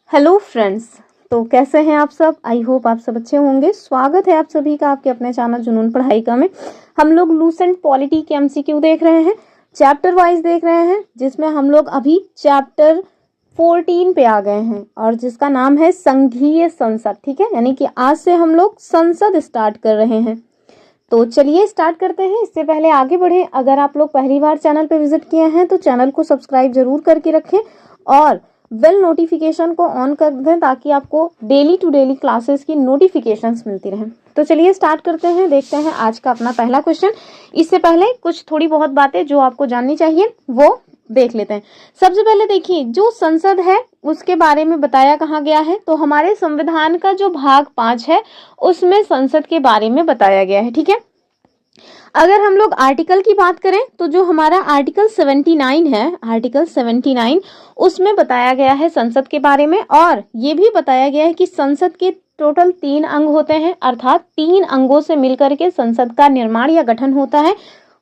Hello friends. तो कैसे हैं आप सब? आई होप आप सब अच्छे होंगे। स्वागत है आप सभी का आपके अपने चैनल जुनून पढ़ाई का में। हम लोग लूसेंट पॉलिटी के एमसीक्यू देख रहे हैं, चैप्टर वाइज देख रहे हैं, जिसमें हम लोग अभी चैप्टर 14 पे आ गए हैं और जिसका नाम है संघीय संसद। ठीक है, यानी कि आज से हम लोग संसद स्टार्ट कर रहे हैं। तो चलिए स्टार्ट करते हैं। इससे पहले आगे बढ़े, अगर आप लोग पहली बार चैनल पे विजिट किए हैं तो चैनल को सब्सक्राइब जरूर करके रखें और बेल नोटिफिकेशन को ऑन कर दें ताकि आपको डेली टू डेली क्लासेस की नोटिफिकेशंस मिलती रहें। तो चलिए स्टार्ट करते हैं, देखते हैं आज का अपना पहला क्वेश्चन। इससे पहले कुछ थोड़ी बहुत बातें जो आपको जाननी चाहिए वो देख लेते हैं। सबसे पहले देखिए, जो संसद है उसके बारे में बताया कहाँ गया है, तो हमारे संविधान का जो भाग 5 है उसमें संसद के बारे में बताया गया है। ठीक है, अगर हम लोग आर्टिकल की बात करें तो जो हमारा आर्टिकल 79 है, आर्टिकल 79 उसमें बताया गया है संसद के बारे में, और ये भी बताया गया है कि संसद के टोटल 3 अंग होते हैं, अर्थात 3 अंगों से मिलकर के संसद का निर्माण या गठन होता है।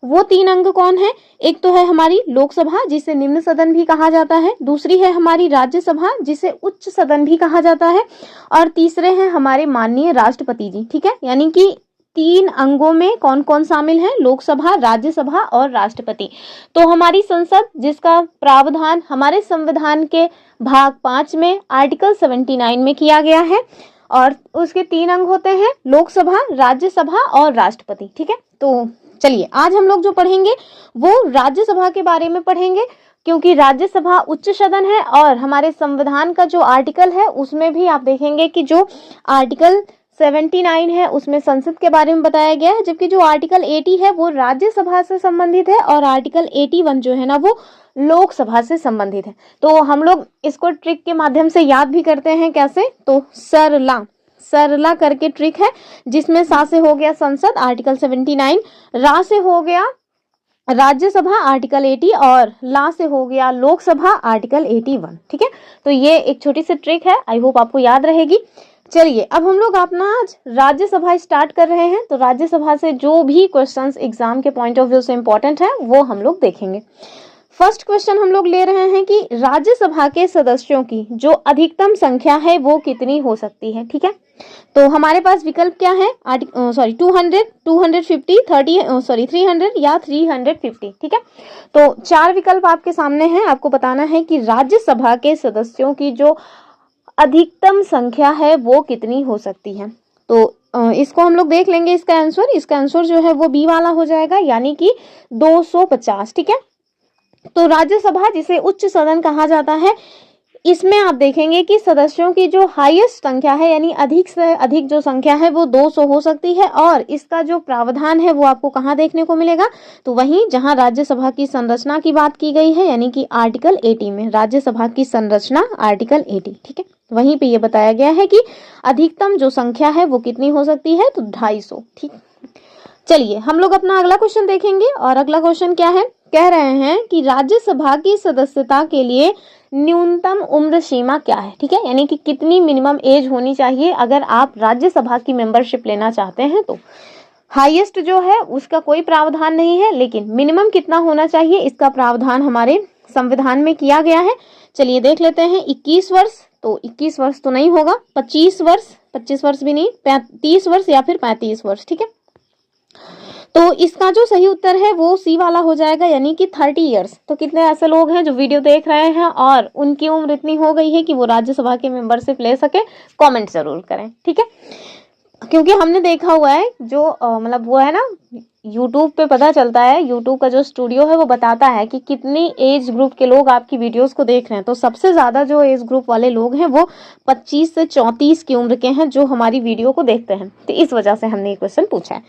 वो 3 अंग कौन है? एक तो है हमारी लोकसभा जिसे निम्न सदन भी कहा जाता है, दूसरी है हमारी राज्यसभा जिसे उच्च सदन भी कहा जाता है, और तीसरे हैं हमारे माननीय राष्ट्रपति जी। ठीक है, यानी कि 3 अंगों में कौन कौन शामिल है? लोकसभा, राज्यसभा और राष्ट्रपति। तो हमारी संसद जिसका प्रावधान हमारे संविधान के भाग 5 में आर्टिकल 79 में किया गया है, और उसके 3 अंग होते हैं, लोकसभा, राज्यसभा और राष्ट्रपति। ठीक है, तो चलिए आज हम लोग जो पढ़ेंगे वो राज्यसभा के बारे में पढ़ेंगे, क्योंकि राज्यसभा उच्च सदन है और हमारे संविधान का जो आर्टिकल है उसमें भी आप देखेंगे कि जो आर्टिकल 79 है उसमें संसद के बारे में बताया गया है, जबकि जो आर्टिकल 80 है वो राज्यसभा से संबंधित है और आर्टिकल 81 जो है ना वो लोकसभा से संबंधित है। तो हम लोग इसको ट्रिक के माध्यम से याद भी करते हैं। कैसे? तो सरला करके ट्रिक है, जिसमें सा से हो गया संसद आर्टिकल 79, रा से हो गया राज्यसभा आर्टिकल 80 और ला से हो गया लोकसभा आर्टिकल 81। ठीक है, तो ये एक छोटी सी ट्रिक है, आई होप आपको याद रहेगी। चलिए अब हम लोग अपना आज राज्यसभा स्टार्ट कर रहे हैं। तो राज्यसभा से जो भी क्वेश्चंस एग्जाम के पॉइंट ऑफ व्यू से इंपॉर्टेंट है वो हम लोग देखेंगे। फर्स्ट क्वेश्चन हम लोग ले रहे हैं कि राज्यसभा के सदस्यों की जो अधिकतम संख्या है वो कितनी हो सकती है। ठीक है, तो हमारे पास विकल्प क्या है? 200, 250, 300 या 350। ठीक है, तो 4 विकल्प आपके सामने हैं। आपको बताना है कि राज्यसभा के सदस्यों की जो अधिकतम संख्या है वो कितनी हो सकती है। तो इसको हम लोग देख लेंगे। इसका आंसर जो है वो बी वाला हो जाएगा, यानी कि 250। ठीक है, तो राज्यसभा जिसे उच्च सदन कहा जाता है, इसमें आप देखेंगे कि सदस्यों की जो हाईएस्ट संख्या है यानी अधिक से अधिक जो संख्या है वो 200 हो सकती है, और इसका जो प्रावधान है वो आपको कहाँ देखने को मिलेगा? तो वहीं जहां राज्यसभा की संरचना की बात की गई है, यानी कि आर्टिकल 80 में राज्यसभा की संरचना आर्टिकल 80। ठीक है, वहीं पे ये बताया गया है कि अधिकतम जो संख्या है वो कितनी हो सकती है, तो 250। ठीक, चलिए हम लोग अपना अगला क्वेश्चन देखेंगे, और अगला क्वेश्चन क्या है? कह रहे हैं कि राज्यसभा की सदस्यता के लिए न्यूनतम उम्र सीमा क्या है। ठीक है, यानी कि कितनी मिनिमम एज होनी चाहिए अगर आप राज्यसभा की मेंबरशिप लेना चाहते हैं। तो हाईएस्ट जो है उसका कोई प्रावधान नहीं है, लेकिन मिनिमम कितना होना चाहिए इसका प्रावधान हमारे संविधान में किया गया है। चलिए देख लेते हैं। 21 वर्ष, तो 21 वर्ष तो नहीं होगा, 25 वर्ष, 25 वर्ष भी नहीं, 30 वर्ष या फिर 35 वर्ष। ठीक है, तो इसका जो सही उत्तर है वो सी वाला हो जाएगा, यानी कि 30 इयर्स। तो कितने ऐसे लोग हैं जो वीडियो देख रहे हैं और उनकी उम्र इतनी हो गई है कि वो राज्यसभा की मेंबरशिप ले सके? कमेंट जरूर करें। ठीक है, क्योंकि हमने देखा हुआ है जो मतलब वो है ना, यूट्यूब पे पता चलता है, यूट्यूब का जो स्टूडियो है वो बताता है कि कितनी एज ग्रुप के लोग आपकी वीडियोस को देख रहे हैं। तो सबसे ज्यादा जो एज ग्रुप वाले लोग हैं वो 25 से 34 की उम्र के हैं जो हमारी वीडियो को देखते हैं। तो इस वजह से हमने ये क्वेश्चन पूछा है।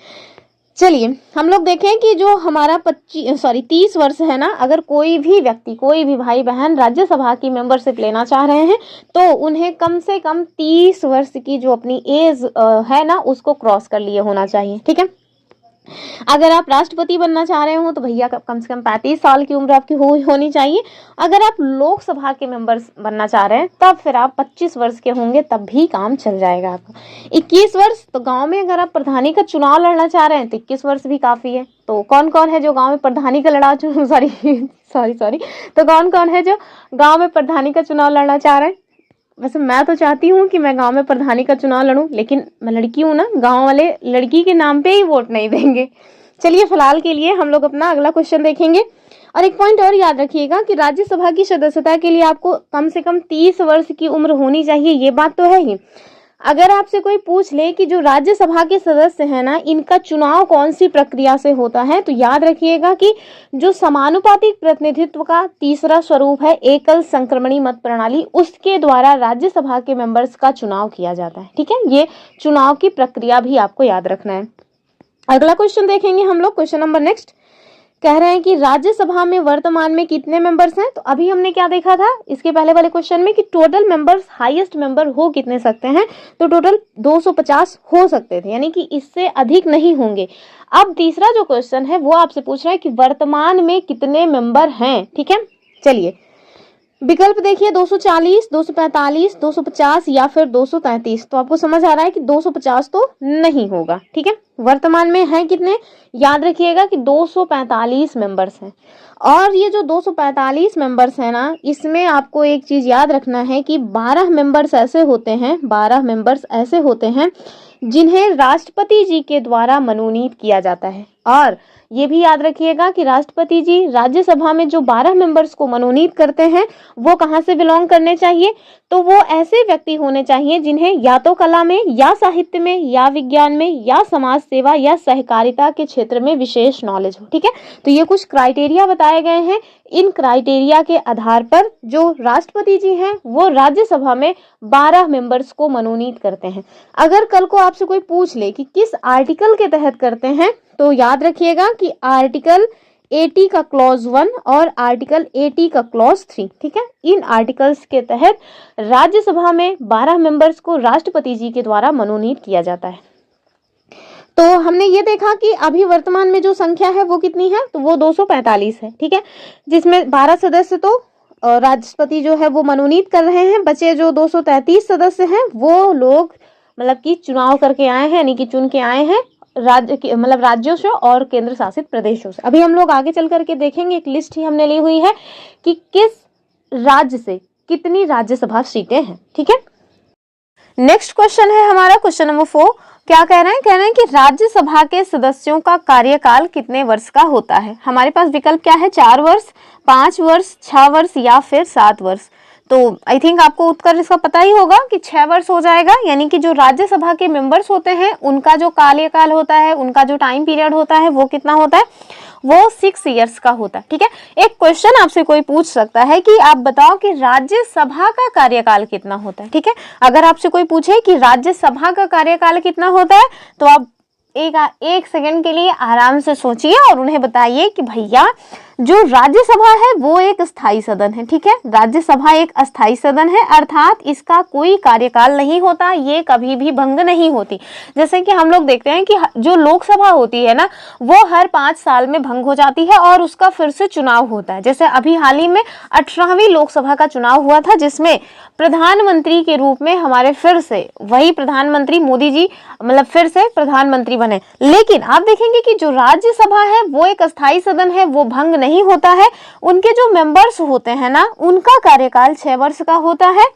चलिए हम लोग देखें कि जो हमारा 30 वर्ष है ना, अगर कोई भी व्यक्ति, कोई भी भाई बहन राज्यसभा की मेंबरशिप लेना चाह रहे हैं तो उन्हें कम से कम 30 वर्ष की जो अपनी एज है ना उसको क्रॉस कर लिए होना चाहिए। ठीक है, अगर आप राष्ट्रपति बनना चाह रहे हो तो भैया कम से कम 35 साल की उम्र आपकी होनी चाहिए। अगर आप लोकसभा के मेंबर बनना चाह रहे हैं तब फिर आप 25 वर्ष के होंगे, तब भी काम चल जाएगा आपका। 21 वर्ष, तो गांव में अगर आप प्रधानी का चुनाव लड़ना चाह रहे हैं तो 21 वर्ष भी काफी है। तो कौन कौन है जो गांव में प्रधानी का सॉरी तो कौन कौन है जो गांव में प्रधानी का चुनाव लड़ना चाह रहे हैं? वैसे मैं तो चाहती हूँ कि मैं गांव में प्रधानी का चुनाव लड़ूं, लेकिन मैं लड़की हूँ ना, गांव वाले लड़की के नाम पे ही वोट नहीं देंगे। चलिए फिलहाल के लिए हम लोग अपना अगला क्वेश्चन देखेंगे। और एक पॉइंट और याद रखिएगा कि राज्यसभा की सदस्यता के लिए आपको कम से कम 30 वर्ष की उम्र होनी चाहिए, ये बात तो है ही। अगर आपसे कोई पूछ ले कि जो राज्यसभा के सदस्य हैं ना, इनका चुनाव कौन सी प्रक्रिया से होता है, तो याद रखिएगा कि जो समानुपातिक प्रतिनिधित्व का तीसरा स्वरूप है एकल संक्रमणी मत प्रणाली, उसके द्वारा राज्यसभा के मेंबर्स का चुनाव किया जाता है। ठीक है, ये चुनाव की प्रक्रिया भी आपको याद रखना है। अगला क्वेश्चन देखेंगे हम लोग, क्वेश्चन नंबर नेक्स्ट कह रहे हैं कि राज्यसभा में वर्तमान में कितने मेंबर्स हैं। तो अभी हमने क्या देखा था इसके पहले वाले क्वेश्चन में कि टोटल मेंबर्स हाईएस्ट मेंबर हो कितने सकते हैं, तो टोटल 250 हो सकते थे, यानी कि इससे अधिक नहीं होंगे। अब तीसरा जो क्वेश्चन है वो आपसे पूछ रहा है कि वर्तमान में कितने मेंबर हैं। ठीक है, चलिए विकल्प देखिए, 240, 245, 250 या फिर 233। तो आपको समझ आ रहा है कि 250 तो नहीं होगा। ठीक है, वर्तमान में है कितने, याद रखिएगा कि 245 मेंबर्स हैं। और ये जो 245 मेंबर्स हैं ना, इसमें आपको एक चीज याद रखना है कि 12 मेंबर्स ऐसे होते हैं, 12 मेंबर्स ऐसे होते हैं जिन्हें राष्ट्रपति जी के द्वारा मनोनीत किया जाता है। और ये भी याद रखिएगा कि राष्ट्रपति जी राज्यसभा में जो 12 मेंबर्स को मनोनीत करते हैं वो कहाँ से बिलोंग करने चाहिए, तो वो ऐसे व्यक्ति होने चाहिए जिन्हें या तो कला में या साहित्य में या विज्ञान में या समाज सेवा या सहकारिता के क्षेत्र में विशेष नॉलेज हो। ठीक है, तो ये कुछ क्राइटेरिया बताए गए हैं। इन क्राइटेरिया के आधार पर जो राष्ट्रपति जी हैं वो राज्यसभा में 12 मेंबर्स को मनोनीत करते हैं। अगर कल को आपसे कोई पूछ ले कि किस आर्टिकल के तहत करते हैं, तो याद रखिएगा कि आर्टिकल 80 का क्लॉज 1 और आर्टिकल 80 का क्लॉज 3। ठीक है, इन आर्टिकल्स के तहत राज्यसभा में 12 मेंबर्स को राष्ट्रपति जी के द्वारा मनोनीत किया जाता है। तो हमने ये देखा कि अभी वर्तमान में जो संख्या है वो कितनी है, तो वो 245 है। ठीक है, जिसमें 12 सदस्य तो राष्ट्रपति जो है वो मनोनीत कर रहे हैं, बचे जो 233 सदस्य हैं वो लोग मतलब कि चुनाव करके आए हैं, यानी कि चुन के आए हैं राज्यों से और केंद्र शासित प्रदेशों से। अभी हम लोग आगे चल करके देखेंगे, एक लिस्ट ही हमने ली हुई है कि किस राज्य से कितनी राज्यसभा सीटें हैं। ठीक है, नेक्स्ट क्वेश्चन है हमारा क्वेश्चन नंबर 4। क्या कह रहे हैं कि राज्यसभा के सदस्यों का कार्यकाल कितने वर्ष का होता है। हमारे पास विकल्प क्या है, 4 वर्ष, 5 वर्ष, 6 वर्ष या फिर 7 वर्ष। तो आई थिंक आपको उत्तर इसका पता ही होगा कि 6 वर्ष हो जाएगा, यानी कि जो राज्यसभा के मेंबर्स होते हैं उनका जो कार्यकाल होता है, उनका जो टाइम पीरियड होता है वो कितना होता है, वो 6 इयर्स का होता है। ठीक है, एक क्वेश्चन आपसे कोई पूछ सकता है कि आप बताओ कि राज्यसभा का कार्यकाल कितना होता है। ठीक है, अगर आपसे कोई पूछे कि राज्यसभा का कार्यकाल कितना होता है, तो आप एक सेकंड के लिए आराम से सोचिए और उन्हें बताइए कि भैया जो राज्यसभा है वो एक अस्थाई सदन है। ठीक है, राज्यसभा एक अस्थाई सदन है, अर्थात इसका कोई कार्यकाल नहीं होता, ये कभी भी भंग नहीं होती। जैसे कि हम लोग देखते हैं कि जो लोकसभा होती है ना, वो हर 5 साल में भंग हो जाती है और उसका फिर से चुनाव होता है। जैसे अभी हाल ही में 18वीं लोकसभा का चुनाव हुआ था, जिसमें प्रधानमंत्री के रूप में हमारे फिर से वही प्रधानमंत्री मोदी जी मतलब फिर से प्रधानमंत्री बने। लेकिन आप देखेंगे कि जो राज्यसभा है वो एक अस्थाई सदन है, वो भंग नहीं होता है। उनके जो मेंबर्स होते हैं ना, उनका कार्यकाल 6 वर्ष का होता है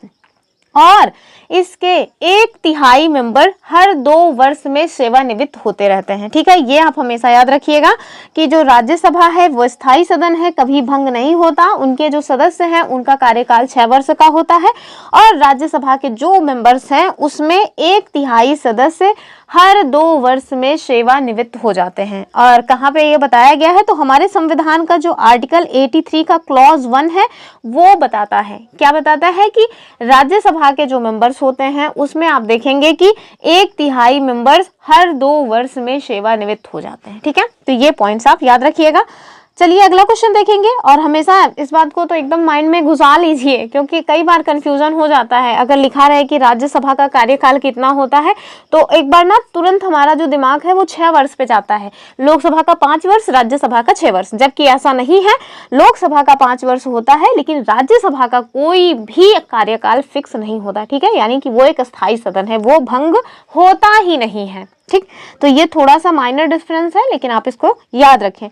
और इसके 1/3 मेंबर हर 2 वर्ष में सेवानिवृत्त होते रहते हैं। ठीक है, ये आप हमेशा याद रखिएगा कि जो राज्यसभा है वो स्थायी सदन है, कभी भंग नहीं होता। उनके जो सदस्य हैं उनका कार्यकाल 6 वर्ष का होता है और राज्यसभा के जो मेंबर्स हैं उसमें 1/3 सदस्य हर 2 वर्ष में सेवानिवृत्त हो जाते हैं। और कहाँ पे ये बताया गया है, तो हमारे संविधान का जो आर्टिकल 83 का क्लॉज 1 है वो बताता है, क्या बताता है कि राज्यसभा के जो मेंबर्स होते हैं उसमें आप देखेंगे कि 1/3 मेंबर्स हर 2 वर्ष में सेवानिवृत्त हो जाते हैं। ठीक है, तो ये पॉइंट्स आप याद रखिएगा। चलिए अगला क्वेश्चन देखेंगे और हमेशा इस बात को तो एकदम माइंड में घुसा लीजिए, क्योंकि कई बार कंफ्यूजन हो जाता है। अगर लिखा रहे कि राज्यसभा का कार्यकाल कितना होता है, तो एक बार ना तुरंत हमारा जो दिमाग है वो 6 वर्ष पे जाता है। लोकसभा का 5 वर्ष, राज्यसभा का 6 वर्ष, जबकि ऐसा नहीं है। लोकसभा का 5 वर्ष होता है, लेकिन राज्यसभा का कोई भी कार्यकाल फिक्स नहीं होता। ठीक है, यानी कि वो एक अस्थायी सदन है, वो भंग होता ही नहीं है। ठीक, तो ये थोड़ा सा माइनर डिफरेंस है, लेकिन आप इसको याद रखें।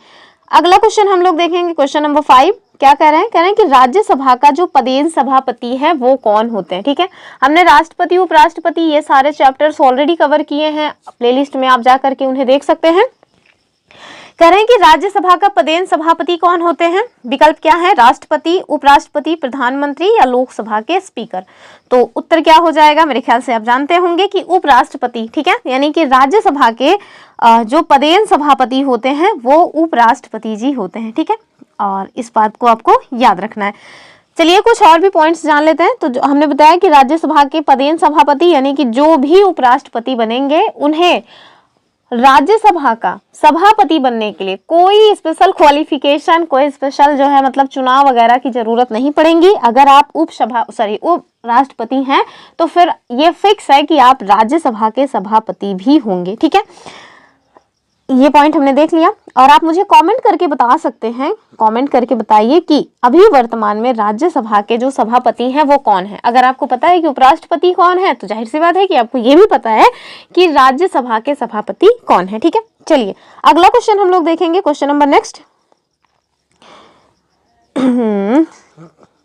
अगला क्वेश्चन हम लोग देखेंगे, क्वेश्चन नंबर 5। क्या कह रहे हैं कि राज्यसभा का जो पदेन सभापति है वो कौन होते हैं। ठीक है, हमने राष्ट्रपति, उपराष्ट्रपति ये सारे चैप्टर्स ऑलरेडी कवर किए हैं, प्लेलिस्ट में आप जा करके उन्हें देख सकते हैं। कह रहे हैं कि राज्यसभा का पदेन सभापति कौन होते हैं। विकल्प क्या है, राष्ट्रपति, उपराष्ट्रपति, प्रधानमंत्री या लोकसभा के स्पीकर। तो उत्तर क्या हो जाएगा, मेरे ख्याल से आप जानते होंगे कि उपराष्ट्रपति। ठीक है, यानी कि राज्यसभा के जो पदेन सभापति होते हैं वो उपराष्ट्रपति जी होते हैं। ठीक है, और इस बात को आपको याद रखना है। चलिए कुछ और भी पॉइंट्स जान लेते हैं। तो हमने बताया कि राज्यसभा के पदेन सभापति यानी कि जो भी उपराष्ट्रपति बनेंगे उन्हें राज्यसभा का सभापति बनने के लिए कोई स्पेशल क्वालिफिकेशन, कोई स्पेशल जो है मतलब चुनाव वगैरह की जरूरत नहीं पड़ेगी। अगर आप उपराष्ट्रपति हैं तो फिर ये फिक्स है कि आप राज्यसभा के सभापति भी होंगे। ठीक है, ये पॉइंट हमने देख लिया। और आप मुझे कमेंट करके बता सकते हैं, कमेंट करके बताइए कि अभी वर्तमान में राज्यसभा के जो सभापति हैं वो कौन है। अगर आपको पता है कि उपराष्ट्रपति कौन है तो जाहिर सी बात है कि आपको ये भी पता है कि राज्यसभा के सभापति कौन है। ठीक है, चलिए अगला क्वेश्चन हम लोग देखेंगे। क्वेश्चन नंबर नेक्स्ट,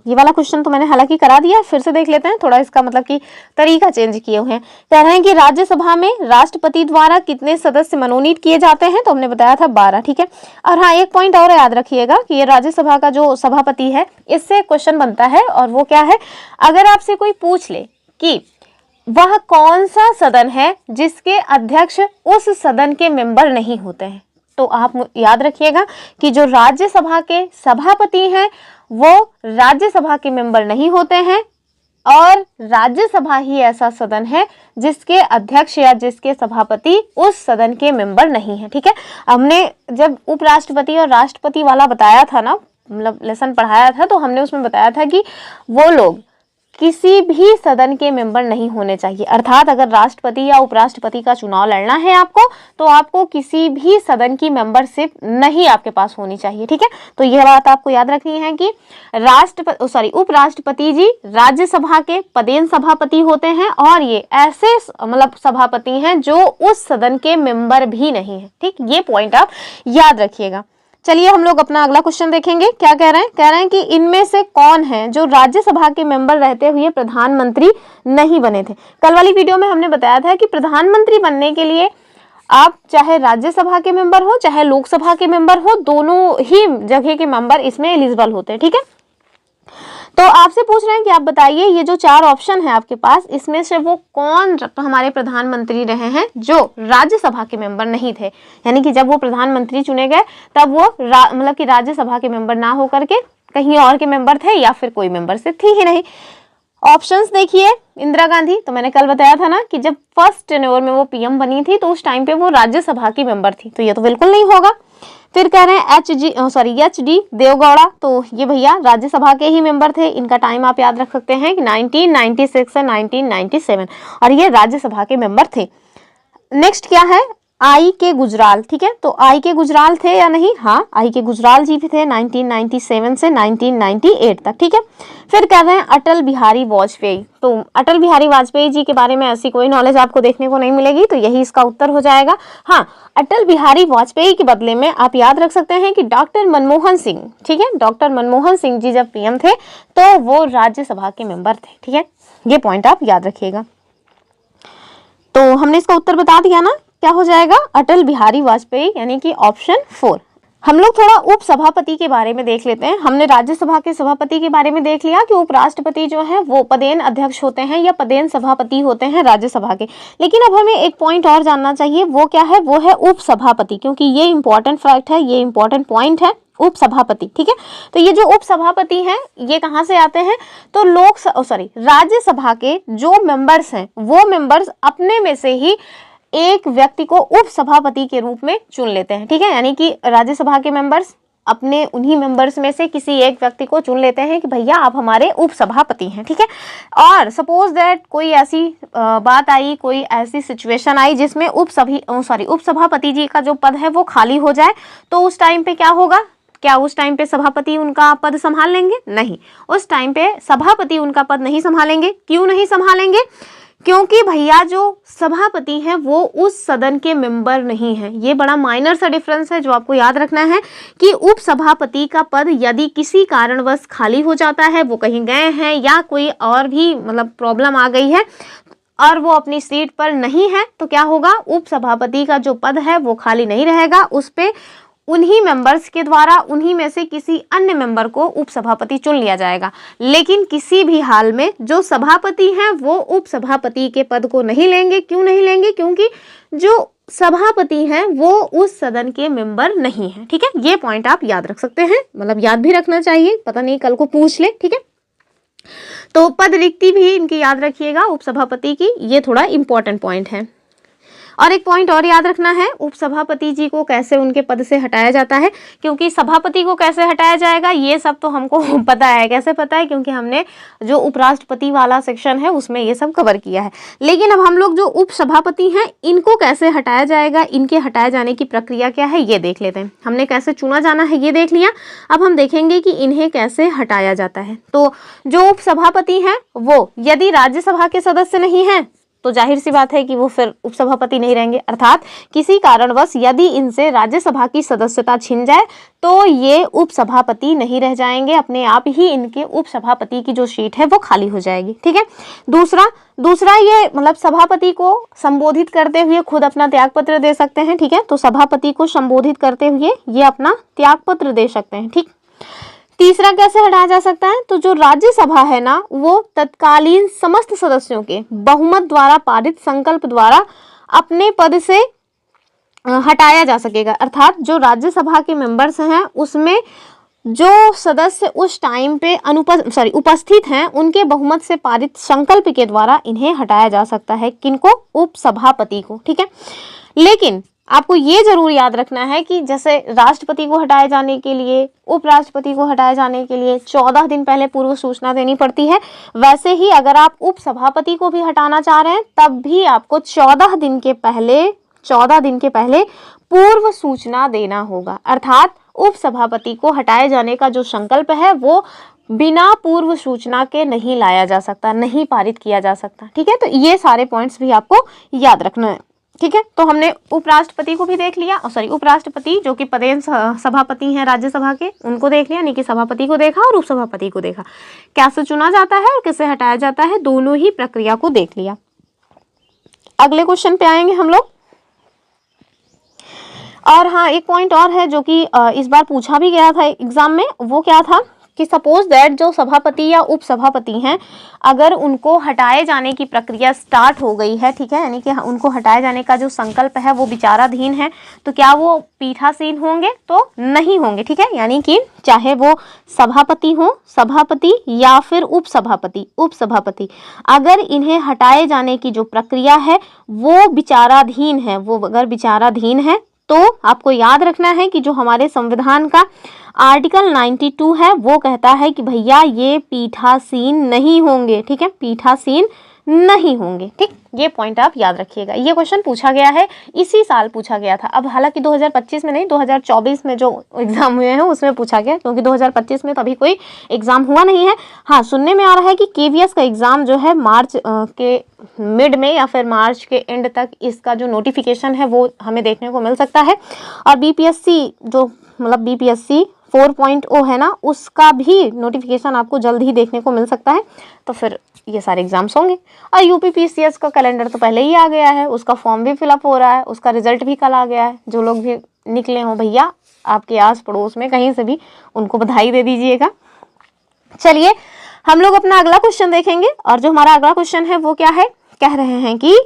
ये वाला क्वेश्चन तो मैंने हालांकि करा दिया है, फिर से देख लेते हैं। थोड़ा इसका मतलब कि तरीका चेंज किए हुए हैं। कह रहे हैं कि राज्यसभा में राष्ट्रपति द्वारा कितने सदस्य मनोनीत किए जाते हैं। तो हमने बताया था 12। ठीक है, और हाँ एक पॉइंट और याद रखिएगा कि ये राज्यसभा का जो सभापति है इससे क्वेश्चन बनता है, और वो क्या है, अगर आपसे कोई पूछ ले कि वह कौन सा सदन है जिसके अध्यक्ष उस सदन के मेंबर नहीं होते हैं, तो आप याद रखिएगा कि जो राज्यसभा के सभापति हैं वो राज्यसभा के मेंबर नहीं होते हैं, और राज्यसभा ही ऐसा सदन है जिसके अध्यक्ष या जिसके सभापति उस सदन के मेंबर नहीं है। ठीक है, हमने जब उपराष्ट्रपति और राष्ट्रपति वाला बताया था ना, मतलब लेसन पढ़ाया था, तो हमने उसमें बताया था कि वो लोग किसी भी सदन के मेंबर नहीं होने चाहिए। अर्थात अगर राष्ट्रपति या उपराष्ट्रपति का चुनाव लड़ना है आपको, तो आपको किसी भी सदन की मेंबरशिप नहीं आपके पास होनी चाहिए। ठीक है, तो यह बात आपको याद रखनी है कि उपराष्ट्रपति जी राज्यसभा के पदेन सभापति होते हैं, और ये ऐसे मतलब सभापति हैं जो उस सदन के मेंबर भी नहीं है। ठीक, ये पॉइंट आप याद रखिएगा। चलिए हम लोग अपना अगला क्वेश्चन देखेंगे। क्या कह रहे हैं कि इनमें से कौन है जो राज्यसभा के मेंबर रहते हुए प्रधानमंत्री नहीं बने थे। कल वाली वीडियो में हमने बताया था कि प्रधानमंत्री बनने के लिए आप चाहे राज्यसभा के मेंबर हो चाहे लोकसभा के मेंबर हो, दोनों ही जगह के मेंबर इसमें एलिजिबल होते हैं। ठीक है, तो आपसे पूछ रहे हैं कि आप बताइए ये जो 4 ऑप्शन है आपके पास, इसमें से वो कौन हमारे प्रधानमंत्री रहे हैं जो राज्यसभा के मेंबर नहीं थे। यानी कि जब वो प्रधानमंत्री चुने गए तब वो मतलब कि राज्यसभा के मेंबर ना हो करके कहीं और के मेंबर थे, या फिर कोई मेंबर से थी ही नहीं। ऑप्शंस देखिए, इंदिरा गांधी, तो मैंने कल बताया था ना कि जब फर्स्ट टेन्योर में वो पीएम बनी थी तो उस टाइम पे वो राज्यसभा की मेंबर थी, तो ये तो बिल्कुल नहीं होगा। फिर कह रहे हैं एच.डी. देवगौड़ा, तो ये भैया राज्यसभा के ही मेंबर थे। इनका टाइम आप याद रख सकते हैं कि 1996 से 1997, और ये राज्यसभा के मेंबर थे। नेक्स्ट क्या है, आई के गुजराल। ठीक है, तो आई के गुजराल थे या नहीं, हाँ आई के गुजराल जी भी थे 1997 से 1998 तक। ठीक है, फिर कह रहे हैं अटल बिहारी वाजपेयी, तो अटल बिहारी वाजपेयी जी के बारे में ऐसी कोई नॉलेज आपको देखने को नहीं मिलेगी, तो यही इसका उत्तर हो जाएगा। हाँ, अटल बिहारी वाजपेयी के बदले में आप याद रख सकते हैं कि डॉक्टर मनमोहन सिंह, ठीक है, डॉक्टर मनमोहन सिंह जी जब पीएम थे तो वो राज्यसभा के मेंबर थे। ठीक है, ये पॉइंट आप याद रखिएगा। तो हमने इसका उत्तर बता दिया ना, क्या हो जाएगा, अटल बिहारी वाजपेयी, यानी कि ऑप्शन 4। हम लोग थोड़ा उप सभापति के बारे में देख लेते हैं। हमने राज्यसभा के सभापति के बारे में देख लिया कि उपराष्ट्रपति जो है वो पदेन अध्यक्ष होते हैं या पदेन सभापति होते हैं राज्यसभा के। लेकिन अब हमें एक पॉइंट और जानना चाहिए, वो क्या है, वो है उप सभापति, क्योंकि ये इंपॉर्टेंट फैक्ट है, ये इंपॉर्टेंट पॉइंट है, उप सभापति। ठीक है, तो ये जो उप सभापति हैं ये कहाँ से आते हैं, तो राज्यसभा के जो मेंबर्स हैं वो मेंबर्स अपने में से ही एक व्यक्ति को उप सभापति के रूप में चुन लेते हैं। ठीक है, यानी कि राज्यसभा के मेंबर्स अपने उन्हीं मेंबर्स में से किसी एक व्यक्ति को चुन लेते हैं कि भैया आप हमारे उप सभापति हैं। ठीक है, और सपोज दैट कोई ऐसी बात आई, कोई ऐसी सिचुएशन आई जिसमें उप सभापति जी का जो पद है वो खाली हो जाए, तो उस टाइम पे क्या होगा, क्या उस टाइम पे सभापति उनका पद संभाल लेंगे? नहीं, उस टाइम पे सभापति उनका पद नहीं संभालेंगे। क्यों नहीं संभालेंगे? क्योंकि भैया जो सभापति हैं वो उस सदन के मेंबर नहीं हैं। ये बड़ा माइनर सा डिफरेंस है जो आपको याद रखना है कि उप सभापति का पद यदि किसी कारणवश खाली हो जाता है, वो कहीं गए हैं या कोई और भी मतलब प्रॉब्लम आ गई है और वो अपनी सीट पर नहीं है, तो क्या होगा, उप सभापति का जो पद है वो खाली नहीं रहेगा, उस पे उन्हीं मेंबर्स के द्वारा उन्हीं में से किसी अन्य मेंबर को उपसभापति चुन लिया जाएगा। लेकिन किसी भी हाल में जो सभापति हैं वो उपसभापति के पद को नहीं लेंगे। क्यों नहीं लेंगे? क्योंकि जो सभापति हैं वो उस सदन के मेंबर नहीं है। ठीक है, ये पॉइंट आप याद रख सकते हैं, मतलब याद भी रखना चाहिए, पता नहीं कल को पूछ ले। ठीक है, तो पद रिक्ति भी इनकी याद रखिएगा उपसभापति की, ये थोड़ा इंपॉर्टेंट पॉइंट है। और एक पॉइंट और याद रखना है, उपसभापति जी को कैसे उनके पद से हटाया जाता है, क्योंकि सभापति को कैसे हटाया जाएगा ये सब तो हमको पता है। कैसे पता है? क्योंकि हमने जो उपराष्ट्रपति वाला सेक्शन है उसमें ये सब कवर किया है। लेकिन अब हम लोग जो उपसभापति हैं इनको कैसे हटाया जाएगा, इनके हटाए जाने की प्रक्रिया क्या है ये देख लेते हैं। हमने कैसे चुना जाना है ये देख लिया, अब हम देखेंगे कि इन्हें कैसे हटाया जाता है। तो जो उपसभापति हैं वो यदि राज्यसभा के सदस्य नहीं है तो जाहिर सी बात है कि वो फिर उपसभापति नहीं रहेंगे, अर्थात किसी कारणवश यदि इनसे राज्यसभा की सदस्यता छिन जाए तो ये उपसभापति नहीं रह जाएंगे, अपने आप ही इनके उपसभापति की जो सीट है वो खाली हो जाएगी। ठीक है, दूसरा ये मतलब सभापति को संबोधित करते हुए खुद अपना त्यागपत्र दे सकते हैं। ठीक है, तो सभापति को संबोधित करते हुए ये अपना त्यागपत्र दे सकते हैं। ठीक, तीसरा कैसे हटाया जा सकता है, तो जो राज्यसभा है ना वो तत्कालीन समस्त सदस्यों के बहुमत द्वारा पारित संकल्प द्वारा अपने पद से हटाया जा सकेगा। अर्थात जो राज्यसभा के मेंबर्स हैं उसमें जो सदस्य उस टाइम पे उपस्थित हैं उनके बहुमत से पारित संकल्प के द्वारा इन्हें हटाया जा सकता है। किनको? उपसभापति को। ठीक है, लेकिन आपको ये जरूर याद रखना है कि जैसे राष्ट्रपति को हटाए जाने के लिए, उपराष्ट्रपति को हटाए जाने के लिए 14 दिन पहले पूर्व सूचना देनी पड़ती है, वैसे ही अगर आप उपसभापति को भी हटाना चाह रहे हैं तब भी आपको 14 दिन के पहले पूर्व सूचना देना होगा। अर्थात उपसभापति को हटाए जाने का जो संकल्प है वो बिना पूर्व सूचना के नहीं लाया जा सकता, नहीं पारित किया जा सकता। ठीक है, तो ये सारे पॉइंट्स भी आपको याद रखना है। ठीक है, तो हमने उपराष्ट्रपति को भी देख लिया, उपराष्ट्रपति जो कि पदेन सभापति हैं राज्यसभा के, उनको देख लिया, यानी कि सभापति को देखा और उपसभापति को देखा। कैसे चुना जाता है और कैसे हटाया जाता है, दोनों ही प्रक्रिया को देख लिया। अगले क्वेश्चन पे आएंगे हम लोग। और हाँ, एक पॉइंट और है जो कि इस बार पूछा भी गया था एग्जाम में, वो क्या था कि सपोज दैट जो सभापति या उपसभापति हैं अगर उनको हटाए जाने की प्रक्रिया स्टार्ट हो गई है, ठीक है, यानी कि उनको हटाए जाने का जो संकल्प है वो विचाराधीन है, तो क्या वो पीठासीन होंगे? तो नहीं होंगे। ठीक है, यानी कि चाहे वो सभापति या फिर उपसभापति, अगर इन्हें हटाए जाने की जो प्रक्रिया है वो विचाराधीन है, तो आपको याद रखना है कि जो हमारे संविधान का आर्टिकल 92 है वो कहता है कि भैया ये पीठासीन नहीं होंगे। ठीक है, पीठासीन नहीं होंगे। ठीक, ये पॉइंट आप याद रखिएगा। ये क्वेश्चन पूछा गया है, इसी साल पूछा गया था। अब हालांकि 2025 में नहीं, 2024 में जो एग्जाम हुए हैं उसमें पूछा गया, क्योंकि 2025 में तो अभी कोई एग्जाम हुआ नहीं है। हाँ, सुनने में आ रहा है कि KVS का एग्जाम जो है मार्च के मिड में या फिर मार्च के एंड तक इसका जो नोटिफिकेशन है वो हमें देखने को मिल सकता है। और BPSC 4.0 है ना, उसका भी नोटिफिकेशन आपको जल्द ही देखने को मिल सकता है। तो फिर ये सारे एग्जाम्स होंगे। और UPPCS का कैलेंडर तो पहले ही आ गया है, उसका फॉर्म भी फिलअप हो रहा है, उसका रिजल्ट भी कल आ गया है। जो लोग भी निकले हों भैया आपके आस पड़ोस में कहीं से भी, उनको बधाई दे दीजिएगा। चलिए हम लोग अपना अगला क्वेश्चन देखेंगे, और जो हमारा अगला क्वेश्चन है वो क्या है, कह रहे हैं कि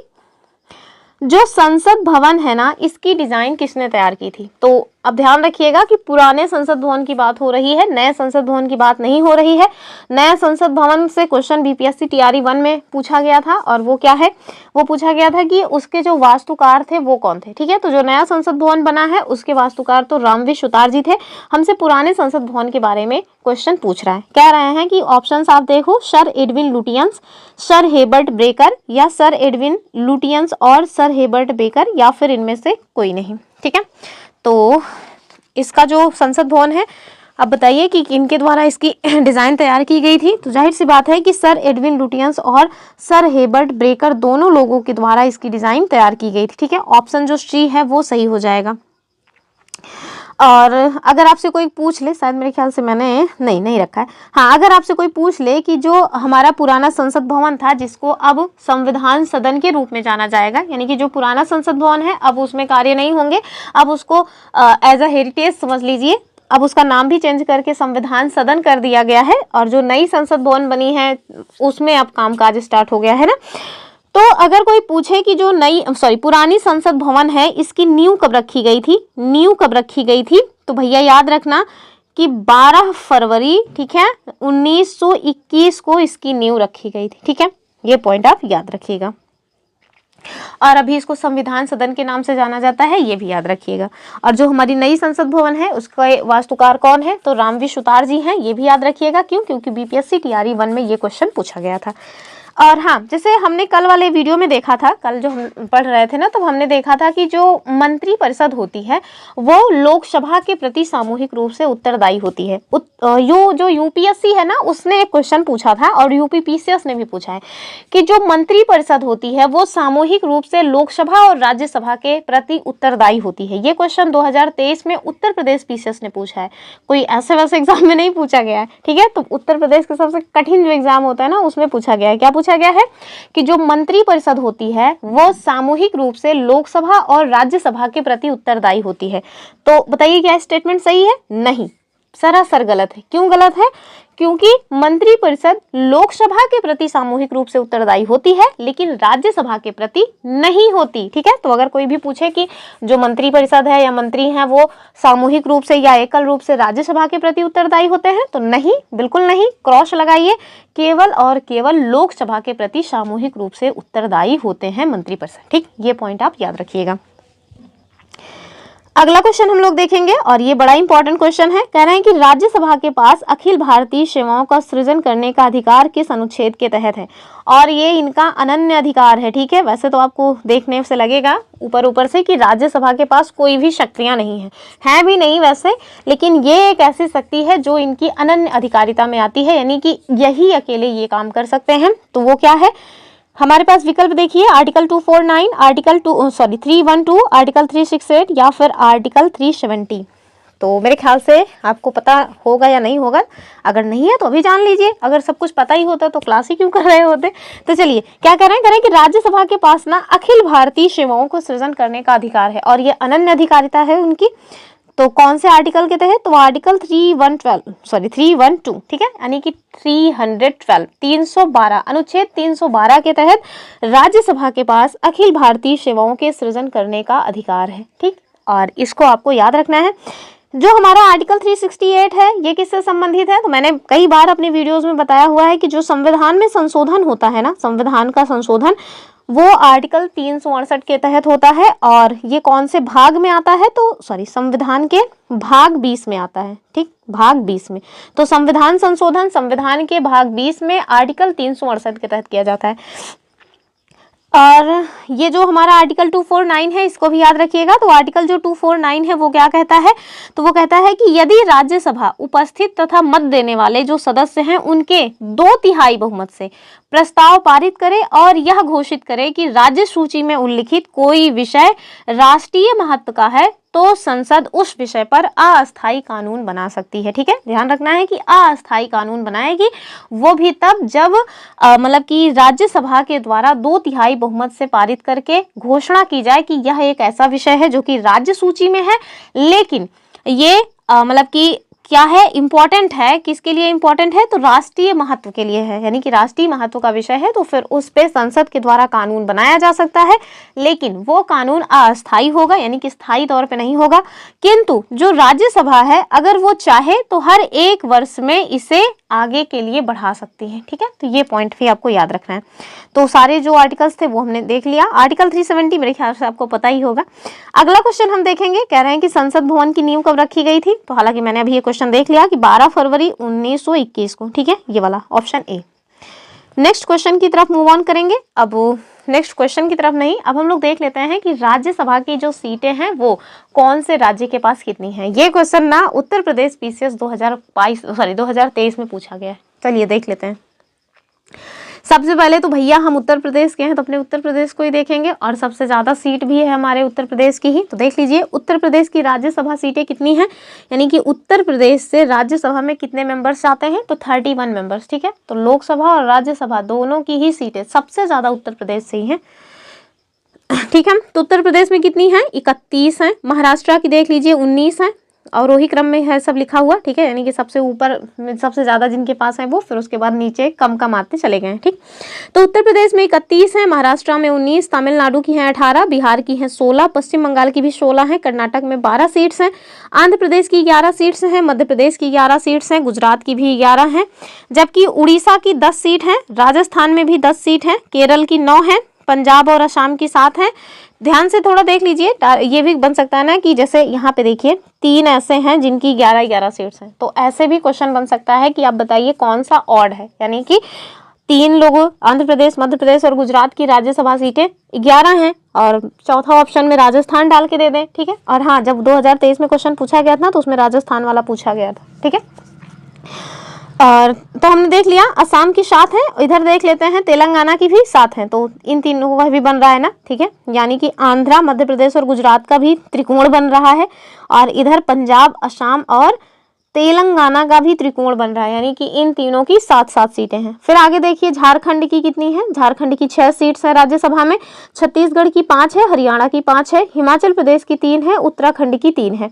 जो संसद भवन है ना इसकी डिजाइन किसने तैयार की थी। तो अब ध्यान रखिएगा कि पुराने संसद भवन की बात हो रही है, नए संसद भवन की बात नहीं हो रही है। नए संसद भवन से क्वेश्चन BPSC TRE 1 में पूछा गया था, और वो क्या है, वो पूछा गया था कि उसके जो वास्तुकार थे वो कौन थे। ठीक है, तो जो नया संसद भवन बना है उसके वास्तुकार तो रामविश सुतार जी थे। हमसे पुराने संसद भवन के बारे में क्वेश्चन पूछ रहा है। कह रहे हैं कि ऑप्शंस आप देखो, sir Edwin Lutyens, sir Herbert baker, या सर एडविन लुटियंस और सर हेबर्ट बेकर, या फिर इनमें से कोई नहीं। ठीक है, तो इसका जो संसद भवन है अब बताइए कि किनके द्वारा इसकी डिजाइन तैयार की गई थी। तो जाहिर सी बात है कि सर एडविन लुटियंस और सर हेबर्ट ब्रेकर दोनों लोगों के द्वारा इसकी डिजाइन तैयार की गई थी। ठीक है, ऑप्शन जो सी है वो सही हो जाएगा। और अगर आपसे कोई पूछ ले, शायद मेरे ख्याल से मैंने नहीं रखा है, हाँ, अगर आपसे कोई पूछ ले कि जो हमारा पुराना संसद भवन था जिसको अब संविधान सदन के रूप में जाना जाएगा, यानी कि जो पुराना संसद भवन है अब उसमें कार्य नहीं होंगे, अब उसको एज अ हेरिटेज समझ लीजिए, अब उसका नाम भी चेंज करके संविधान सदन कर दिया गया है, और जो नई संसद भवन बनी है उसमें अब कामकाज स्टार्ट हो गया है ना। तो अगर कोई पूछे कि जो पुरानी संसद भवन है इसकी नींव कब रखी गई थी, नींव कब रखी गई थी, तो भैया याद रखना कि 12 फरवरी, ठीक है, 1921 को इसकी नींव रखी गई थी। ठीक है, ये पॉइंट आप याद रखिएगा। और अभी इसको संविधान सदन के नाम से जाना जाता है, ये भी याद रखिएगा। और जो हमारी नई संसद भवन है उसका वास्तुकार कौन है, तो रामवी सुतार जी हैं, ये भी याद रखिएगा। क्यों? क्योंकि बीपीएससी टीआरई 1 में ये क्वेश्चन पूछा गया था। और हाँ, जैसे हमने कल वाले वीडियो में देखा था, कल जो हम पढ़ रहे थे ना, तो हमने देखा था कि जो मंत्री परिषद होती है वो लोकसभा के प्रति सामूहिक रूप से उत्तरदायी होती है। जो यूपीएससी है ना उसने एक क्वेश्चन पूछा था, और यूपीपीसीएस ने भी पूछा है कि जो मंत्री परिषद होती है वो सामूहिक रूप से लोकसभा और राज्यसभा के प्रति उत्तरदायी होती है। ये क्वेश्चन 2023 में उत्तर प्रदेश पीसीएस ने पूछा है, कोई ऐसे वैसे एग्जाम में नहीं पूछा गया है। ठीक है, तो उत्तर प्रदेश का सबसे कठिन जो एग्जाम होता है ना उसमें पूछा गया है। क्या पूछा गया है कि जो मंत्री परिषद होती है वो सामूहिक रूप से लोकसभा और राज्यसभा के प्रति उत्तरदायी होती है। तो बताइए क्या स्टेटमेंट सही है? नहीं, सरासर गलत है। क्यों गलत है? क्योंकि मंत्री परिषद लोकसभा के प्रति सामूहिक रूप से उत्तरदायी होती है लेकिन राज्यसभा के प्रति नहीं होती। ठीक है, तो अगर कोई भी पूछे कि जो मंत्री परिषद है या मंत्री हैं वो सामूहिक रूप से या एकल रूप से राज्यसभा के प्रति उत्तरदायी होते हैं, तो नहीं, बिल्कुल नहीं, क्रॉस लगाइए। केवल और केवल लोकसभा के प्रति सामूहिक रूप से उत्तरदायी होते हैं मंत्री परिषद। ठीक, ये पॉइंट आप याद रखिएगा। अगला क्वेश्चन हम लोग देखेंगे, और ये बड़ा इंपॉर्टेंट क्वेश्चन है। कह रहे हैं कि राज्यसभा के पास अखिल भारतीय सेवाओं का सृजन करने का अधिकार किस अनुच्छेद के तहत है, और ये इनका अनन्य अधिकार है। ठीक है, वैसे तो आपको देखने से लगेगा ऊपर से कि राज्यसभा के पास कोई भी शक्तियां नहीं है भी नहीं वैसे, लेकिन ये एक ऐसी शक्ति है जो इनकी अनन्य अधिकारिता में आती है, यानी कि यही अकेले ये काम कर सकते हैं। तो वो क्या है? हमारे पास विकल्प देखिए, आर्टिकल 249, आर्टिकल 312, आर्टिकल 368 या फिर आर्टिकल 370। तो मेरे ख्याल से आपको पता होगा या नहीं होगा, अगर नहीं है तो अभी जान लीजिए, अगर सब कुछ पता ही होता तो क्लास ही क्यों कर रहे होते। तो चलिए क्या करें कि राज्यसभा के पास ना अखिल भारतीय सेवाओं को सृजन करने का अधिकार है, और ये अनन्य अधिकारिता है उनकी। तो कौन से आर्टिकल के तहत? तो आर्टिकल 312, ठीक है, यानी कि 312 अनुच्छेद 312 के तहत राज्यसभा के पास अखिल भारतीय सेवाओं के सृजन करने का अधिकार है। ठीक, और इसको आपको याद रखना है। जो हमारा आर्टिकल 368 है ये किससे संबंधित है? तो मैंने कई बार अपने वीडियोस में बताया हुआ है कि जो संविधान में संशोधन होता है ना, संविधान का संशोधन, वो आर्टिकल 368 के तहत होता है। और ये कौन से भाग में आता है? तो संविधान के भाग 20 में आता है। ठीक, भाग 20 में। तो संविधान संशोधन संविधान के भाग 20 में आर्टिकल 368 के तहत किया जाता है। और ये जो हमारा आर्टिकल 249 है इसको भी याद रखिएगा। तो आर्टिकल जो 249 है वो क्या कहता है? तो वो कहता है कि यदि राज्यसभा उपस्थित तथा मत देने वाले जो सदस्य हैं उनके 2/3 बहुमत से प्रस्ताव पारित करे और यह घोषित करे कि राज्य सूची में उल्लिखित कोई विषय राष्ट्रीय महत्व का है, तो संसद उस विषय पर अस्थायी कानून बना सकती है। ठीक है, ध्यान रखना है कि अस्थायी कानून बनाएगी, वो भी तब जब मतलब कि राज्यसभा के द्वारा 2/3 बहुमत से पारित करके घोषणा की जाए कि यह एक ऐसा विषय है जो कि राज्य सूची में है, लेकिन ये मतलब कि क्या है, इंपॉर्टेंट है। किसके लिए इंपॉर्टेंट है? तो राष्ट्रीय महत्व के लिए है, यानी कि राष्ट्रीय महत्व का विषय है, तो फिर उस पे संसद के द्वारा कानून बनाया जा सकता है, लेकिन वो कानून अस्थायी होगा, यानी कि स्थायी तौर पे नहीं होगा। किंतु जो राज्यसभा है अगर वो चाहे तो हर 1 वर्ष में इसे आगे के लिए बढ़ा सकती है। ठीक है, तो ये पॉइंट भी आपको याद रखना है। तो सारे जो आर्टिकल्स थे वो हमने देख लिया। आर्टिकल 370 मेरे ख्याल से आपको पता ही होगा। अगला क्वेश्चन हम देखेंगे, कह रहे हैं कि संसद भवन की नींव कब रखी गई थी? तो हालांकि मैंने अभी ये क्वेश्चन देख लिया कि 12 फरवरी 1921 को। ठीक है, ये वाला ऑप्शन ए। नेक्स्ट क्वेश्चन की तरफ मूव ऑन करेंगे। अब नेक्स्ट क्वेश्चन की तरफ नहीं, अब हम लोग देख लेते हैं कि राज्यसभा की जो सीटें हैं वो कौन से राज्य के पास कितनी हैं। ये क्वेश्चन ना उत्तर प्रदेश पीसीएस 2023 में पूछा गया है। चलिए देख लेते हैं। सबसे पहले तो भैया हम उत्तर प्रदेश के हैं तो अपने उत्तर प्रदेश को ही देखेंगे, और सबसे ज्यादा सीट भी है हमारे उत्तर प्रदेश की ही। तो देख लीजिए उत्तर प्रदेश की राज्यसभा सीटें कितनी हैं, यानी कि उत्तर प्रदेश से राज्यसभा में कितने मेंबर्स जाते हैं, तो 31 मेंबर्स। ठीक है, तो लोकसभा और राज्यसभा दोनों की ही सीटें सबसे ज्यादा उत्तर प्रदेश से ही हैं। ठीक है, तो उत्तर प्रदेश में कितनी है, 31 है। महाराष्ट्र की देख लीजिए 19 है, और वही क्रम में है सब लिखा हुआ। ठीक है, यानी कि सबसे ऊपर सबसे ज्यादा जिनके पास है वो, फिर उसके बाद नीचे कम कम आते चले गए। ठीक, तो उत्तर प्रदेश में 31 है, महाराष्ट्र में 19, तमिलनाडु की है 18, बिहार की है 16, पश्चिम बंगाल की भी 16 है, कर्नाटक में 12 सीट्स हैं, आंध्र प्रदेश की 11 सीट्स हैं, मध्य प्रदेश की 11 सीट्स हैं, गुजरात की भी 11 हैं, जबकि उड़ीसा की 10 सीट है, राजस्थान में भी 10 सीट है, केरल की 9 है, पंजाब और असम की 7 है। ध्यान से थोड़ा देख लीजिए, ये भी बन सकता है ना कि जैसे यहाँ पे देखिए 3 ऐसे हैं जिनकी 11-11 सीट्स हैं, तो ऐसे भी क्वेश्चन बन सकता है कि आप बताइए कौन सा ऑड है, यानी कि 3 लोगों आंध्र प्रदेश, मध्य प्रदेश और गुजरात की राज्यसभा सीटें 11 हैं, और चौथा ऑप्शन में राजस्थान डाल के दे दें। ठीक है, और हाँ, जब 2023 में क्वेश्चन पूछा गया था तो उसमें राजस्थान वाला पूछा गया था। ठीक है, और तो हमने देख लिया असम की 7 है, इधर देख लेते हैं तेलंगाना की भी 7 है, तो इन तीनों का भी बन रहा है ना। ठीक है, यानी कि आंध्रा, मध्य प्रदेश और गुजरात का भी त्रिकोण बन रहा है, और इधर पंजाब, असम और तेलंगाना का भी त्रिकोण बन रहा है, यानी कि इन तीनों की 7-7 सीटें हैं। फिर आगे देखिए झारखंड की कितनी है, झारखंड की 6 सीट्स है राज्यसभा में, छत्तीसगढ़ की 5 है, हरियाणा की 5 है, हिमाचल प्रदेश की 3 है, उत्तराखंड की 3 है।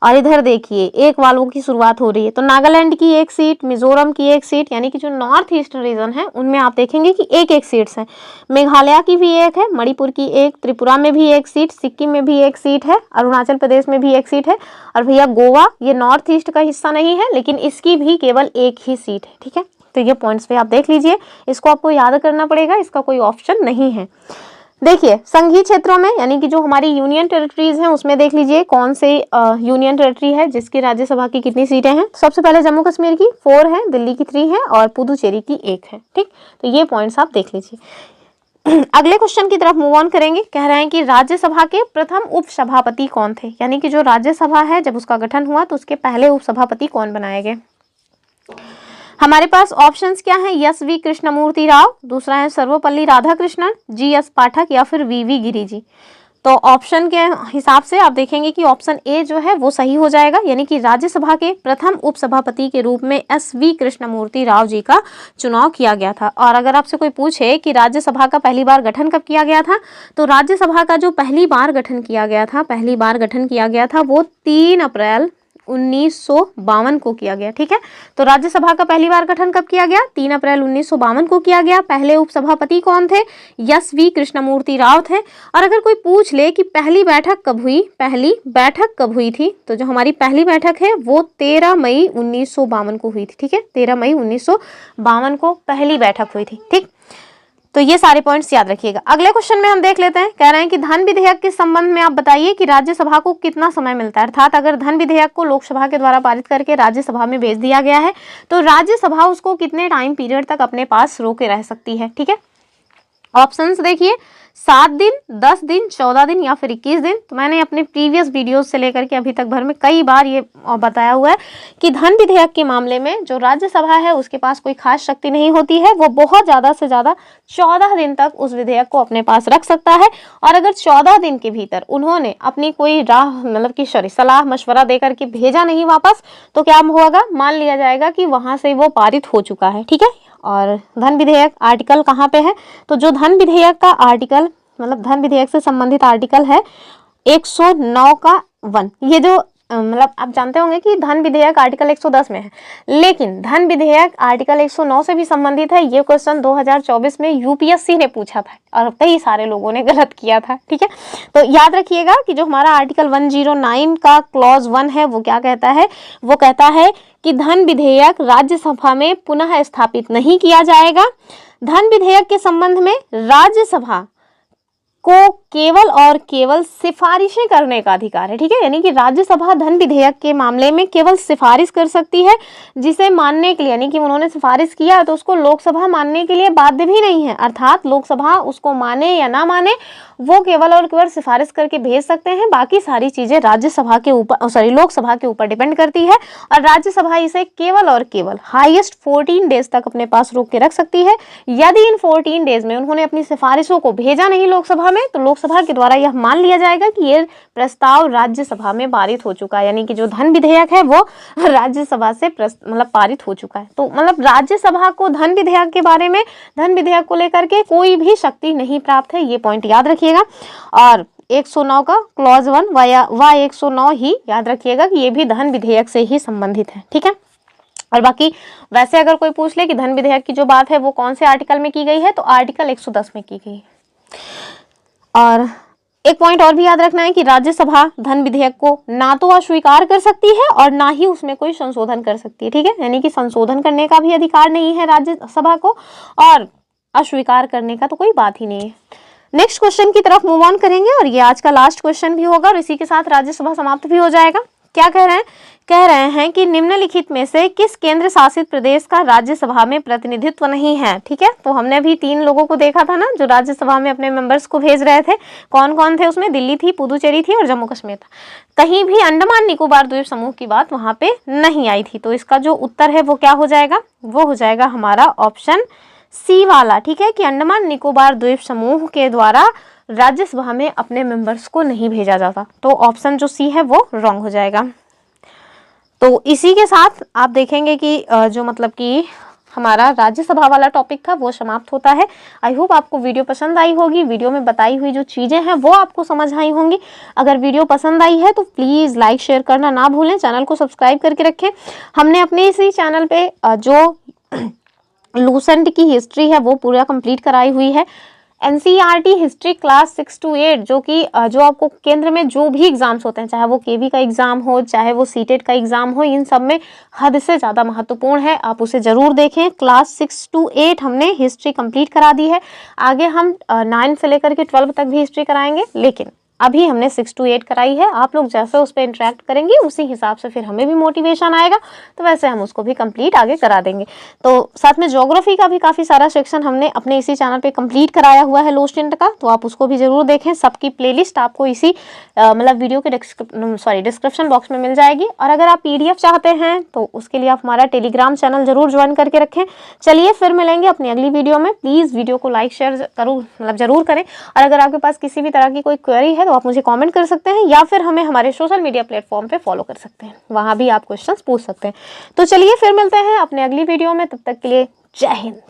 और इधर देखिए एक वालों की शुरुआत हो रही है, तो नागालैंड की 1 सीट, मिजोरम की 1 सीट, यानी कि जो नॉर्थ ईस्टर्न रीजन है उनमें आप देखेंगे कि 1-1 सीट्स हैं। मेघालय की भी 1 है, मणिपुर की 1, त्रिपुरा में भी 1 सीट, सिक्किम में भी 1 सीट है, अरुणाचल प्रदेश में भी 1 सीट है, और भैया गोवा ये नॉर्थ ईस्ट का हिस्सा नहीं है, लेकिन इसकी भी केवल 1 ही सीट है। ठीक है, तो ये पॉइंट्स पे आप देख लीजिए, इसको आपको याद करना पड़ेगा, इसका कोई ऑप्शन नहीं है। देखिए संघीय क्षेत्रों में, यानी कि जो हमारी यूनियन टेरिटरीज हैं उसमें देख लीजिए कौन से यूनियन टेरिटरी है जिसकी राज्यसभा की कितनी सीटें हैं। सबसे पहले जम्मू कश्मीर की 4 है, दिल्ली की 3 है, और पुदुचेरी की 1 है। ठीक, तो ये पॉइंट्स आप देख लीजिए। अगले क्वेश्चन की तरफ मूव ऑन करेंगे। कह रहे हैं कि राज्यसभा के प्रथम उपसभापति कौन थे, यानी कि जो राज्यसभा है जब उसका गठन हुआ तो उसके पहले उपसभापति कौन बनाए गए। हमारे पास ऑप्शंस क्या हैं, एस वी कृष्णमूर्ति राव, दूसरा है सर्वपल्ली राधाकृष्णन, जी एस पाठक, या फिर वी गिरी जी। तो ऑप्शन के हिसाब से आप देखेंगे कि ऑप्शन ए जो है वो सही हो जाएगा, यानी कि राज्यसभा के प्रथम उपसभापति के रूप में एस वी कृष्णमूर्ति राव जी का चुनाव किया गया था। और अगर आपसे कोई पूछे कि राज्यसभा का पहली बार गठन कब किया गया था, तो राज्यसभा का जो पहली बार गठन किया गया था वो 3 अप्रैल 1952 को किया गया। ठीक है, तो राज्यसभा का पहली बार गठन कब किया गया, 3 अप्रैल 1952 को किया गया। पहले उपसभापति कौन थे, एस वी कृष्णमूर्ति राव थे। और अगर कोई पूछ ले कि पहली बैठक कब हुई थी, तो जो हमारी पहली बैठक है वो 13 मई 1952 को हुई थी। ठीक है, 13 मई 1952 को पहली बैठक हुई थी। ठीक, तो ये सारे पॉइंट्स याद रखिएगा। अगले क्वेश्चन में हम देख लेते हैं। कह रहे हैं कि धन विधेयक के संबंध में आप बताइए कि राज्यसभा को कितना समय मिलता है, अर्थात अगर धन विधेयक को लोकसभा के द्वारा पारित करके राज्यसभा में भेज दिया गया है तो राज्यसभा उसको कितने टाइम पीरियड तक अपने पास रोके रह सकती है। ठीक है, ऑप्शंस देखिए 7 दिन, 10 दिन, 14 दिन या फिर 21 दिन। तो मैंने अपने प्रीवियस वीडियोस से लेकर के अभी तक भर में कई बार ये बताया हुआ है कि धन विधेयक के मामले में जो राज्यसभा है उसके पास कोई खास शक्ति नहीं होती है, वो बहुत ज़्यादा से ज़्यादा 14 दिन तक उस विधेयक को अपने पास रख सकता है। और अगर 14 दिन के भीतर उन्होंने अपनी कोई सलाह मशवरा दे करके भेजा नहीं वापस, तो क्या होगा, मान लिया जाएगा कि वहाँ से वो पारित हो चुका है। ठीक है, और धन विधेयक आर्टिकल कहाँ पे है, तो जो धन विधेयक का आर्टिकल धन विधेयक से संबंधित आर्टिकल है 109 का 1। ये जो आप जानते होंगे कि धन विधेयक आर्टिकल 110 में है, लेकिन धन विधेयक आर्टिकल 109 से भी संबंधित है। ये क्वेश्चन 2024 में यूपीएससी ने पूछा था और कई सारे लोगों ने गलत किया था। ठीक है, तो याद रखिएगा कि जो हमारा आर्टिकल 109 का क्लॉज 1 है वो क्या कहता है, वो कहता है कि धन विधेयक राज्यसभा में पुनः स्थापित नहीं किया जाएगा। धन विधेयक के संबंध में राज्यसभा को केवल और केवल सिफारिशें करने का अधिकार है, ठीक है। यानी कि राज्यसभा धन विधेयक के मामले में केवल सिफारिश कर सकती है, जिसे मानने के लिए, यानी कि उन्होंने सिफारिश किया तो उसको लोकसभा मानने के लिए बाध्य भी नहीं है, अर्थात लोकसभा उसको माने या ना माने वो केवल और केवल सिफारिश करके भेज सकते हैं। बाकी सारी चीजें राज्यसभा के ऊपर लोकसभा के ऊपर डिपेंड करती है, और राज्यसभा इसे केवल और केवल हाईएस्ट 14 डेज तक अपने पास रोक के रख सकती है। यदि इन 14 डेज में उन्होंने अपनी सिफारिशों को भेजा नहीं लोकसभा में, तो लोकसभा के द्वारा यह मान लिया जाएगा कि ये प्रस्ताव राज्यसभा में पारित हो चुका है, यानी कि जो धन विधेयक है वो राज्यसभा से पारित हो चुका है। तो राज्यसभा को धन विधेयक के बारे में, धन विधेयक को लेकर के कोई भी शक्ति नहीं प्राप्त है, ये पॉइंट याद रखिएगा। और 109 का क्लॉज 1 व 109 ही याद रखिएगा कि ये भी धन विधेयक से ही संबंधित है, ठीक है। और बाकी वैसे अगर कोई पूछ ले कि धन विधेयक की जो बात है वो कौन से आर्टिकल में की गई है, तो आर्टिकल 110 में की गई है। और एक पॉइंट और भी याद रखना है कि राज्यसभा धन विधेयक को ना तो अस्वीकार कर सकती है और ना ही उसमें कोई संशोधन कर सकती है, ठीक है। यानी कि संशोधन करने का भी अधिकार नहीं है राज्यसभा को, और अस्वीकार करने का तो कोई बात ही नहीं है। नेक्स्ट क्वेश्चन की तरफ मूव ऑन करेंगे, और ये आज का लास्ट क्वेश्चन भी होगा, और इसी के साथ राज्यसभा समाप्त भी हो जाएगा। क्या कह रहे हैं? कह रहे हैं कि निम्नलिखित में से किस केंद्र शासित प्रदेश का राज्यसभा में प्रतिनिधित्व नहीं है, ठीक है। तो हमने अभी 3 लोगों को देखा था ना जो राज्यसभा में अपने मेंबर्स को भेज रहे थे, कौन कौन थे उसमें? दिल्ली थी, पुदुचेरी थी और जम्मू कश्मीर था। कहीं भी अंडमान निकोबार द्वीप समूह की बात वहां पे नहीं आई थी। तो इसका जो उत्तर है वो क्या हो जाएगा? वो हो जाएगा हमारा ऑप्शन सी वाला, ठीक है, कि अंडमान निकोबार द्वीप समूह के द्वारा राज्यसभा में अपने मेंबर्स को नहीं भेजा जाता। तो ऑप्शन जो सी है वो रॉन्ग हो जाएगा। तो इसी के साथ आप देखेंगे कि जो कि हमारा राज्यसभा वाला टॉपिक था वो समाप्त होता है। आई होप आपको वीडियो पसंद आई होगी, वीडियो में बताई हुई जो चीज़ें हैं वो आपको समझ आई होंगी। अगर वीडियो पसंद आई है तो प्लीज़ लाइक शेयर करना ना भूलें, चैनल को सब्सक्राइब करके रखें। हमने अपने इसी चैनल पे जो लूसेंट की हिस्ट्री है वो पूरा कंप्लीट कराई हुई है। एनसीईआरटी हिस्ट्री क्लास 6 to 8 जो आपको केंद्र में जो भी एग्जाम्स होते हैं, चाहे वो केवी का एग्जाम हो, चाहे वो सीटेट का एग्जाम हो, इन सब में हद से ज़्यादा महत्वपूर्ण है, आप उसे ज़रूर देखें। क्लास 6 to 8 हमने हिस्ट्री कंप्लीट करा दी है। आगे हम 9 से लेकर के 12 तक भी हिस्ट्री कराएंगे, लेकिन अभी हमने 6 to 8 कराई है। आप लोग जैसे उस पर इंटरेक्ट करेंगे उसी हिसाब से फिर हमें भी मोटिवेशन आएगा, तो वैसे हम उसको भी कंप्लीट आगे करा देंगे। तो साथ में ज्योग्राफी का भी काफ़ी सारा सेक्शन हमने अपने इसी चैनल पे कंप्लीट कराया हुआ है लूसेंट का, तो आप उसको भी ज़रूर देखें। सबकी प्लेलिस्ट आपको इसी वीडियो के डिस्क्रिप्शन बॉक्स में मिल जाएगी। और अगर आप PDF चाहते हैं तो उसके लिए आप हमारा टेलीग्राम चैनल जरूर ज्वाइन करके रखें। चलिए फिर मिलेंगे अपनी अगली वीडियो में। प्लीज़ वीडियो को लाइक शेयर जरूर करें, और अगर आपके पास किसी भी तरह की कोई क्वेरी है तो आप मुझे कमेंट कर सकते हैं, या फिर हमें हमारे सोशल मीडिया प्लेटफॉर्म पे फॉलो कर सकते हैं, वहां भी आप क्वेश्चंस पूछ सकते हैं। तो चलिए फिर मिलते हैं अपने अगली वीडियो में, तब तक के लिए जय हिंद।